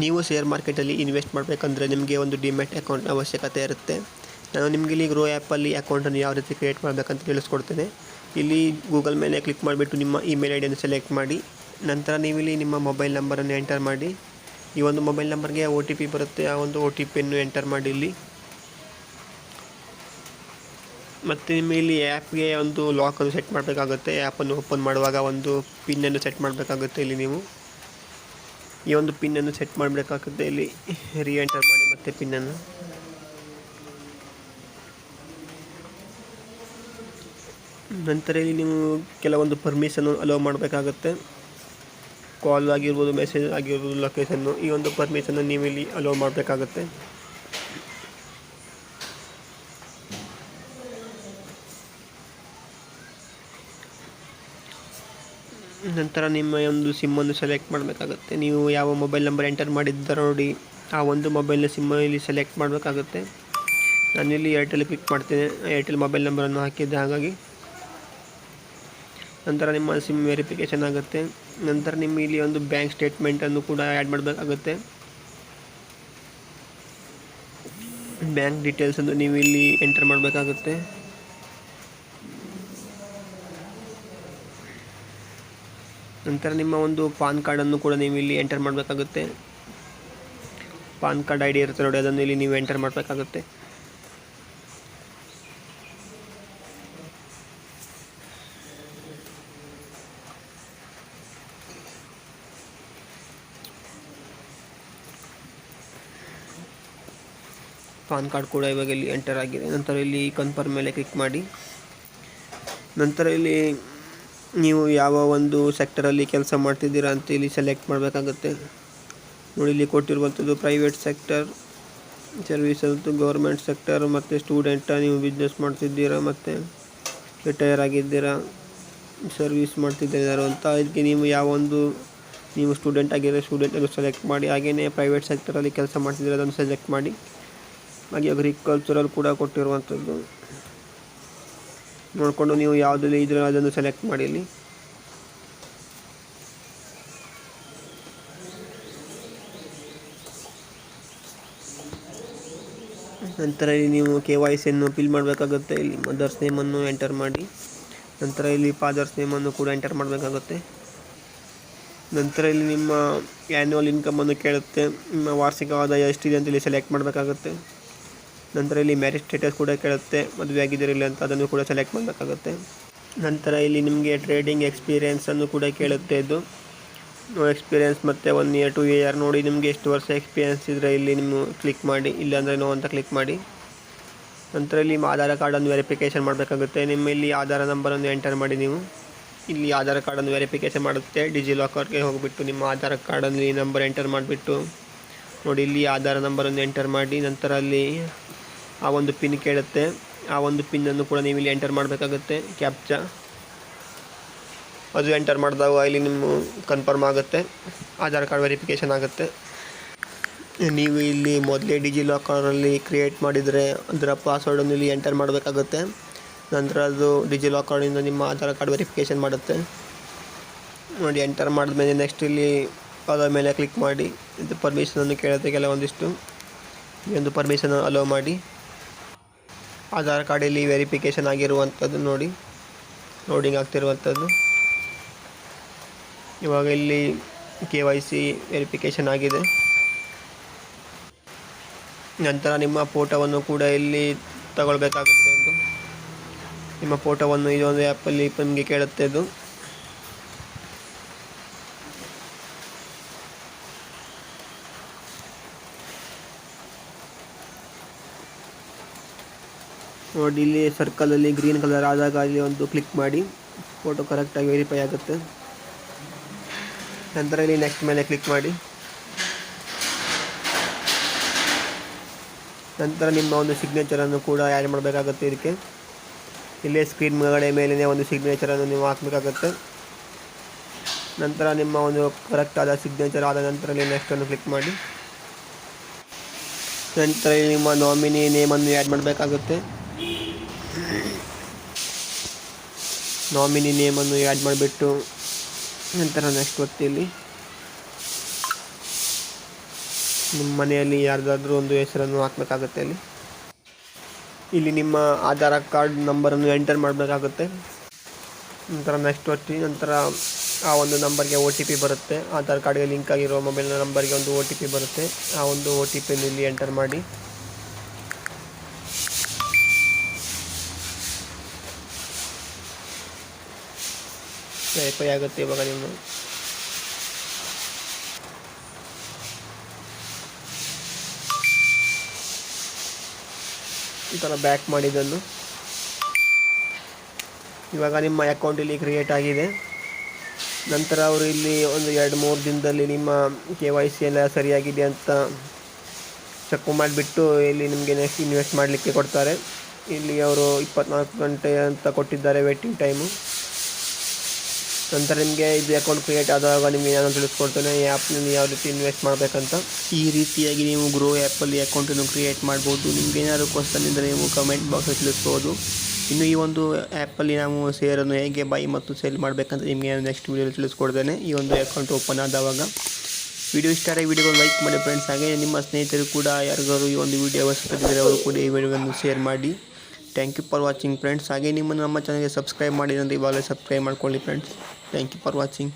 ನೀವು ಶೇರ್ ಮಾರ್ಕೆಟಲ್ಲಿ ಇನ್ವೆಸ್ಟ್ ಮಾಡಬೇಕಂದ್ರೆ ನಿಮಗೆ ಒಂದು ಡಿಮ್ಯಾಟ್ ಅಕೌಂಟ್ನ ಅವಶ್ಯಕತೆ ಇರುತ್ತೆ. ನಾನು ನಿಮಗೆ ಇಲ್ಲಿ ಗ್ರೋ ಆ್ಯಪಲ್ಲಿ ಅಕೌಂಟನ್ನು ಯಾವ ರೀತಿ ಕ್ರಿಯೇಟ್ ಮಾಡಬೇಕಂತ ತಿಳಿಸ್ಕೊಡ್ತೇನೆ. ಇಲ್ಲಿ ಗೂಗಲ್ ಮೇಲೆ ಕ್ಲಿಕ್ ಮಾಡಿಬಿಟ್ಟು ನಿಮ್ಮ ಇಮೇಲ್ ಐ ಡಿಯನ್ನು ಸೆಲೆಕ್ಟ್ ಮಾಡಿ, ನಂತರ ನೀವಿಲ್ಲಿ ನಿಮ್ಮ ಮೊಬೈಲ್ ನಂಬರನ್ನು ಎಂಟರ್ ಮಾಡಿ. ಈ ಒಂದು ಮೊಬೈಲ್ ನಂಬರ್ಗೆ OTP ಬರುತ್ತೆ, ಆ ಒಂದು OTPಯನ್ನು ಎಂಟರ್ ಮಾಡಿ ಇಲ್ಲಿ. ಮತ್ತು ನಿಮ್ಮ ಇಲ್ಲಿ ಆ್ಯಪ್ಗೆ ಒಂದು ಲಾಕನ್ನು ಸೆಟ್ ಮಾಡಬೇಕಾಗುತ್ತೆ. ಆ್ಯಪನ್ನು ಓಪನ್ ಮಾಡುವಾಗ ಒಂದು ಪಿನ್ನನ್ನು ಸೆಟ್ ಮಾಡಬೇಕಾಗುತ್ತೆ. ಇಲ್ಲಿ ನೀವು ಈ ಒಂದು ಪಿನ್ನನ್ನು ಸೆಟ್ ಮಾಡಬೇಕಾಗುತ್ತೆ. ಇಲ್ಲಿ ಎಂಟರ್ ಮಾಡಿ ಮತ್ತೆ ಪಿನ್ನನ್ನು. ನಂತರ ಇಲ್ಲಿ ನೀವು ಕೆಲವೊಂದು ಪರ್ಮಿಷನ್ನು ಅಲೋ ಮಾಡಬೇಕಾಗುತ್ತೆ. ಕಾಲ್ ಆಗಿರ್ಬೋದು, ಮೆಸೇಜ್ ಆಗಿರ್ಬೋದು, ಲೊಕೇಶನ್ನು, ಈ ಒಂದು ಪರ್ಮಿಷನ್ನು ನೀವು ಇಲ್ಲಿ ಅಲೋ ಮಾಡಬೇಕಾಗುತ್ತೆ. ನಂತರ ನಿಮ್ಮ ಒಂದು ಸಿಮ್ಮನ್ನು ಸೆಲೆಕ್ಟ್ ಮಾಡಬೇಕಾಗುತ್ತೆ. ನೀವು ಯಾವ ಮೊಬೈಲ್ ನಂಬರ್ ಎಂಟರ್ ಮಾಡಿದ್ದೀರ ನೋಡಿ, ಆ ಒಂದು ಮೊಬೈಲ್ನ ಸಿಮ್ಮ ಇಲ್ಲಿ ಸೆಲೆಕ್ಟ್ ಮಾಡಬೇಕಾಗುತ್ತೆ. ನಾನಿಲ್ಲಿ ಏರ್ಟೆಲ್ ಕ್ಲಿಕ್ ಮಾಡ್ತೇನೆ. ಏರ್ಟೆಲ್ ಮೊಬೈಲ್ ನಂಬರನ್ನು ಹಾಕಿದ್ದೆ, ಹಾಗಾಗಿ ನಂತರ ನಿಮ್ಮ ಸಿಮ್ ವೆರಿಫಿಕೇಷನ್ ಆಗುತ್ತೆ. ನಂತರ ನಿಮ್ಮ ಇಲ್ಲಿ ಒಂದು ಬ್ಯಾಂಕ್ ಸ್ಟೇಟ್ಮೆಂಟನ್ನು ಕೂಡ ಆ್ಯಡ್ ಮಾಡಬೇಕಾಗುತ್ತೆ. ಬ್ಯಾಂಕ್ ಡೀಟೇಲ್ಸನ್ನು ನೀವು ಇಲ್ಲಿ ಎಂಟರ್ ಮಾಡಬೇಕಾಗುತ್ತೆ. ನಂತರ ನಿಮ್ಮ ಒಂದು ಪಾನ್ ಕಾರ್ಡನ್ನು ಕೂಡ ನೀವು ಇಲ್ಲಿ ಎಂಟರ್ ಮಾಡಬೇಕಾಗುತ್ತೆ. ಪಾನ್ ಕಾರ್ಡ್ ID ಇರುತ್ತೆ ನೋಡಿ, ಅದನ್ನು ಇಲ್ಲಿ ನೀವು ಎಂಟರ್ ಮಾಡಬೇಕಾಗುತ್ತೆ. ಪಾನ್ ಕಾರ್ಡ್ ಕೂಡ ಇವಾಗ ಇಲ್ಲಿ ಎಂಟರ್ ಆಗಿದೆ. ನಂತರ ಇಲ್ಲಿ ಕನ್ಫರ್ಮ್ ಮೇಲೆ ಕ್ಲಿಕ್ ಮಾಡಿ. ನಂತರ ಇಲ್ಲಿ ನೀವು ಯಾವ ಒಂದು ಸೆಕ್ಟರಲ್ಲಿ ಕೆಲಸ ಮಾಡ್ತಿದ್ದೀರಾ ಅಂತ ಇಲ್ಲಿ ಸೆಲೆಕ್ಟ್ ಮಾಡಬೇಕಾಗುತ್ತೆ. ನೋಡಿ, ಇಲ್ಲಿ ಕೊಟ್ಟಿರುವಂಥದ್ದು ಪ್ರೈವೇಟ್ ಸೆಕ್ಟರ್, ಸರ್ವಿಸ್ ಮತ್ತು ಗೌರ್ಮೆಂಟ್ ಸೆಕ್ಟರ್, ಮತ್ತು ಸ್ಟೂಡೆಂಟ, ನೀವು ಬಿಸ್ನೆಸ್ ಮಾಡ್ತಿದ್ದೀರಾ, ಮತ್ತು ರಿಟೈರ್ ಆಗಿದ್ದೀರಾ, ಸರ್ವಿಸ್ ಮಾಡ್ತಿದ್ದೀರಾ ಅಂತ. ಇದಕ್ಕೆ ನೀವು ಯಾವ ಒಂದು ನೀವು ಸ್ಟೂಡೆಂಟ್ ಆಗಿರೋ ಸ್ಟೂಡೆಂಟನ್ನು ಸೆಲೆಕ್ಟ್ ಮಾಡಿ. ಹಾಗೆಯೇ ಪ್ರೈವೇಟ್ ಸೆಕ್ಟರಲ್ಲಿ ಕೆಲಸ ಮಾಡ್ತಿದ್ದೀರಾ ಅದನ್ನು ಸೆಲೆಕ್ಟ್ ಮಾಡಿ. ಹಾಗೆ ಅಗ್ರಿಕಲ್ಚರಲ್ ಕೂಡ ಕೊಟ್ಟಿರುವಂಥದ್ದು ನೋಡಿಕೊಂಡು ನೀವು ಯಾವುದಲ್ಲಿ ಇದ್ರೆ ಅದನ್ನು ಸೆಲೆಕ್ಟ್ ಮಾಡಿ. ಇಲ್ಲಿ ನಂತರ ಇಲ್ಲಿ ನೀವು KYC ಫಿಲ್ ಮಾಡಬೇಕಾಗುತ್ತೆ. ಇಲ್ಲಿ ಮದರ್ಸ್ ನೇಮನ್ನು ಎಂಟರ್ ಮಾಡಿ. ನಂತರ ಇಲ್ಲಿ ಫಾದರ್ಸ್ ನೇಮನ್ನು ಕೂಡ ಎಂಟರ್ ಮಾಡಬೇಕಾಗುತ್ತೆ. ನಂತರ ಇಲ್ಲಿ ನಿಮ್ಮ ಆ್ಯನ್ಯುವಲ್ ಇನ್ಕಮನ್ನು ಕೇಳುತ್ತೆ. ನಿಮ್ಮ ವಾರ್ಷಿಕ ಆದಾಯ ಎಷ್ಟಿದೆ ಅಂತ ಇಲ್ಲಿ ಸೆಲೆಕ್ಟ್ ಮಾಡಬೇಕಾಗುತ್ತೆ. ನಂತರ ಇಲ್ಲಿ ಮ್ಯಾರೇಜ್ ಸ್ಟೇಟಸ್ ಕೂಡ ಕೇಳುತ್ತೆ, ಮದುವೆ ಆಗಿದ್ದೀರಿಲ್ಲ ಅಂತ, ಅದನ್ನು ಕೂಡ ಸೆಲೆಕ್ಟ್ ಮಾಡಬೇಕಾಗುತ್ತೆ. ನಂತರ ಇಲ್ಲಿ ನಿಮಗೆ ಟ್ರೇಡಿಂಗ್ ಎಕ್ಸ್ಪೀರಿಯೆನ್ಸನ್ನು ಕೂಡ ಕೇಳುತ್ತೆ. ಇದು ಎಕ್ಸ್ಪೀರಿಯೆನ್ಸ್ ಮತ್ತು 1 year 2 year ನೋಡಿ ನಿಮಗೆ ಎಷ್ಟು ವರ್ಷ ಎಕ್ಸ್ಪೀರಿಯೆನ್ಸ್ ಇದ್ದರೆ ಇಲ್ಲಿ ನೀವು ಕ್ಲಿಕ್ ಮಾಡಿ, ಇಲ್ಲಾಂದರೆ ನೋ ಅಂತ ಕ್ಲಿಕ್ ಮಾಡಿ. ನಂತರ ಇಲ್ಲಿ ನಿಮ್ಮ ಆಧಾರ್ ಕಾರ್ಡನ್ನು ವೆರಿಫಿಕೇಷನ್ ಮಾಡಬೇಕಾಗುತ್ತೆ. ನಿಮ್ಮ ಇಲ್ಲಿ ಆಧಾರ್ ನಂಬರನ್ನು ಎಂಟರ್ ಮಾಡಿ. ನೀವು ಇಲ್ಲಿ ಆಧಾರ್ ಕಾರ್ಡನ್ನು ವೆರಿಫಿಕೇಷನ್ ಮಾಡುತ್ತೆ. ಡಿಜಿಲಾಕರ್ಗೆ ಹೋಗಿಬಿಟ್ಟು ನಿಮ್ಮ ಆಧಾರ್ ಕಾರ್ಡನ್ನು ಈ ನಂಬರ್ ಎಂಟರ್ ಮಾಡಿಬಿಟ್ಟು ನೋಡಿ, ಇಲ್ಲಿ ಆಧಾರ್ ನಂಬರನ್ನು ಎಂಟರ್ ಮಾಡಿ. ನಂತರ ಅಲ್ಲಿ ಆ ಒಂದು ಪಿನ್ ಕೇಳುತ್ತೆ. ಆ ಒಂದು ಪಿನ್ನನ್ನು ಕೂಡ ನೀವು ಇಲ್ಲಿ ಎಂಟರ್ ಮಾಡಬೇಕಾಗುತ್ತೆ. ಕ್ಯಾಪ್ಚಾ ಅದು ಎಂಟರ್ ಮಾಡಿದಾಗ ಇಲ್ಲಿ ನಿಮ್ಮ ಕನ್ಫರ್ಮ್ ಆಗುತ್ತೆ, ಆಧಾರ್ ಕಾರ್ಡ್ ವೆರಿಫಿಕೇಷನ್ ಆಗುತ್ತೆ. ನೀವು ಇಲ್ಲಿ ಮೊದಲೇ ಡಿಜಿಲಾಕರಲ್ಲಿ ಕ್ರಿಯೇಟ್ ಮಾಡಿದರೆ ಅದರ ಪಾಸ್ವರ್ಡನ್ನು ಇಲ್ಲಿ ಎಂಟರ್ ಮಾಡಬೇಕಾಗುತ್ತೆ. ನಂತರ ಅದು ಡಿಜಿಲಾಕರ್ನಿಂದ ನಿಮ್ಮ ಆಧಾರ್ ಕಾರ್ಡ್ ವೆರಿಫಿಕೇಷನ್ ಮಾಡುತ್ತೆ. ನೋಡಿ, ಎಂಟರ್ ಮಾಡಿದ್ಮೇಲೆ ನೆಕ್ಸ್ಟ್ ಇಲ್ಲಿ ಅದರ ಮೇಲೆ ಕ್ಲಿಕ್ ಮಾಡಿ. ಇದು ಪರ್ಮಿಷನನ್ನು ಕೇಳುತ್ತೆ ಕೆಲವೊಂದಿಷ್ಟು. ಈ ಒಂದು ಪರ್ಮಿಷನ್ ಅಲೋ ಮಾಡಿ. ಆಧಾರ್ ಕಾರ್ಡಲ್ಲಿ ವೆರಿಫಿಕೇಷನ್ ಆಗಿರುವಂಥದ್ದು ನೋಡಿ, ಲೋಡಿಂಗ್ ಆಗ್ತಿರುವಂಥದ್ದು. ಇವಾಗ ಇಲ್ಲಿ KYC ವೆರಿಫಿಕೇಷನ್ ಆಗಿದೆ. ನಂತರ ನಿಮ್ಮ ಫೋಟೋವನ್ನು ಕೂಡ ಇಲ್ಲಿ ತಗೊಳ್ಬೇಕಾಗುತ್ತೆ. ನಿಮ್ಮ ಫೋಟೋವನ್ನು ಇದೊಂದು ಆ್ಯಪಲ್ಲಿ ನಿಮಗೆ ಕೇಳುತ್ತೆ. ಇದು ನೋಡಿ, ಇಲ್ಲಿ ಸರ್ಕಲಲ್ಲಿ ಗ್ರೀನ್ ಕಲರ್ ಆದಾಗ ಅಲ್ಲಿ ಒಂದು ಕ್ಲಿಕ್ ಮಾಡಿ, ಫೋಟೋ ಕರೆಕ್ಟಾಗಿ ವೆರಿಫೈ ಆಗುತ್ತೆ. ನಂತರ ಇಲ್ಲಿ ನೆಕ್ಸ್ಟ್ ಮೇಲೆ ಕ್ಲಿಕ್ ಮಾಡಿ. ನಂತರ ನಿಮ್ಮ ಒಂದು ಸಿಗ್ನೇಚರನ್ನು ಕೂಡ ಆ್ಯಡ್ ಮಾಡಬೇಕಾಗುತ್ತೆ. ಇದಕ್ಕೆ ಇಲ್ಲೇ ಸ್ಕ್ರೀನ್ ಮೇಲೆ ಒಂದು ಸಿಗ್ನೇಚರನ್ನು ನೀವು ಹಾಕಬೇಕಾಗುತ್ತೆ. ನಂತರ ನಿಮ್ಮ ಒಂದು ಕರೆಕ್ಟಾದ ಸಿಗ್ನೇಚರ್ ಆದ ನಂತರ ಇಲ್ಲಿ ನೆಕ್ಸ್ಟನ್ನು ಕ್ಲಿಕ್ ಮಾಡಿ. ನಂತರ ನಿಮ್ಮ ನಾಮಿನಿ ನೇಮನ್ನು ಆ್ಯಡ್ ಮಾಡಬೇಕಾಗುತ್ತೆ. ನಾಮಿನಿ ನೇಮನ್ನು ಆ್ಯಡ್ ಮಾಡಿಬಿಟ್ಟು ನಂತರ ನೆಕ್ಸ್ಟ್ ಒತ್ತಿ. ಇಲ್ಲಿ ನಿಮ್ಮ ಮನೆಯಲ್ಲಿ ಯಾರ್ದಾದ್ರೂ ಒಂದು ಹೆಸರನ್ನು ಹಾಕಬೇಕಾಗುತ್ತೆ. ಇಲ್ಲಿ ನಿಮ್ಮ ಆಧಾರ್ ಕಾರ್ಡ್ ನಂಬರನ್ನು ಎಂಟರ್ ಮಾಡಬೇಕಾಗುತ್ತೆ. ನಂತರ ನೆಕ್ಸ್ಟ್ ಒತ್ತಿ ನಂತರ ಆ ಒಂದು ನಂಬರ್ಗೆ OTP ಬರುತ್ತೆ. ಆಧಾರ್ ಕಾರ್ಡ್ಗೆ ಲಿಂಕ್ ಆಗಿರೋ ಮೊಬೈಲ್ ನಂಬರ್ಗೆ ಒಂದು OTP ಬರುತ್ತೆ. ಆ ಒಂದು OTPಯನ್ನು ಇಲ್ಲಿ ಎಂಟರ್ ಮಾಡಿ. ವೆರಿಫೈ ಆಗುತ್ತೆ. ಇವಾಗ ನಿಮ್ಮ ಈ ಥರ ಬ್ಯಾಕ್ ಮಾಡಿದ್ದನ್ನು ಇವಾಗ ನಿಮ್ಮ ಅಕೌಂಟ್ ಇಲ್ಲಿ ಕ್ರಿಯೇಟ್ ಆಗಿದೆ. ನಂತರ ಅವರು ಇಲ್ಲಿ ಒಂದು 2-3 ದಿನದಲ್ಲಿ ನಿಮ್ಮ KYC ಎಲ್ಲ ಸರಿಯಾಗಿದೆ ಅಂತ ಚೆಕ್ ಮಾಡಿಬಿಟ್ಟು ಇಲ್ಲಿ ನಿಮಗೆ ನೆಕ್ಸ್ಟ್ ಇನ್ವೆಸ್ಟ್ ಮಾಡಲಿಕ್ಕೆ ಕೊಡ್ತಾರೆ. ಇಲ್ಲಿ ಅವರು 24 ಗಂಟೆ ಅಂತ ಕೊಟ್ಟಿದ್ದಾರೆ ವೇಟಿಂಗ್ ಟೈಮು. ನಂತರ ನಿಮಗೆ ಇದು ಅಕೌಂಟ್ ಕ್ರಿಯೇಟ್ ಆದಾಗ ನಿಮಗೆ ನಾನು ತಿಳಿಸ್ಕೊಡ್ತೇನೆ ಈ ಆ್ಯಪ್ನಲ್ಲಿ ಯಾವ ರೀತಿ ಇನ್ವೆಸ್ಟ್ ಮಾಡಬೇಕಂತ. ಈ ರೀತಿಯಾಗಿ ನೀವು ಗ್ರೋ ಆ್ಯಪಲ್ಲಿ ಅಕೌಂಟನ್ನು ಕ್ರಿಯೇಟ್ ಮಾಡ್ಬೋದು. ನಿಮ್ಗೆ ಏನಾದರೂ ಕ್ವಶನ್ ಇದ್ದರೆ ನೀವು ಕಮೆಂಟ್ ಬಾಕ್ಸಲ್ಲಿ ತಿಳಿಸ್ಬೋದು. ಇನ್ನು ಈ ಒಂದು ಆ್ಯಪಲ್ಲಿ ನಾವು ಶೇರನ್ನು ಹೇಗೆ ಬೈ ಮತ್ತು ಸೇಲ್ ಮಾಡಬೇಕಂತ ನಿಮಗೆ ನೆಕ್ಸ್ಟ್ ವೀಡಿಯೋಲಿ ತಿಳಿಸ್ಕೊಡ್ತೇನೆ. ಈ ಒಂದು ಅಕೌಂಟ್ ಓಪನ್ ಆದವಾಗ ವಿಡಿಯೋ ಇಷ್ಟ ಆದರೆ ವಿಡಿಯೋ ಲೈಕ್ ಮಾಡಿ ಫ್ರೆಂಡ್ಸ್. ಹಾಗೆ ನಿಮ್ಮ ಸ್ನೇಹಿತರು ಕೂಡ ಯಾರಿಗಾರು ಈ ಒಂದು ವಿಡಿಯೋ ಅವಶ್ಯಕತೆ ಅವರು ಕೂಡ ಈ ವಿಡಿಯೋವನ್ನು ಶೇರ್ ಮಾಡಿ. Thank you for watching friends. ಹಾಗೆ ನಿಮ್ಮನ್ನು ನಮ್ಮ ಚಾನಲ್ಗೆ ಸಬ್ಸ್ಕ್ರೈಬ್ ಮಾಡಿದ್ರೆ ಇವಾಗಲೇ ಸಬ್ಸ್ಕ್ರೈಬ್ ಮಾಡ್ಕೊಳ್ಳಿ friends. Thank you for watching.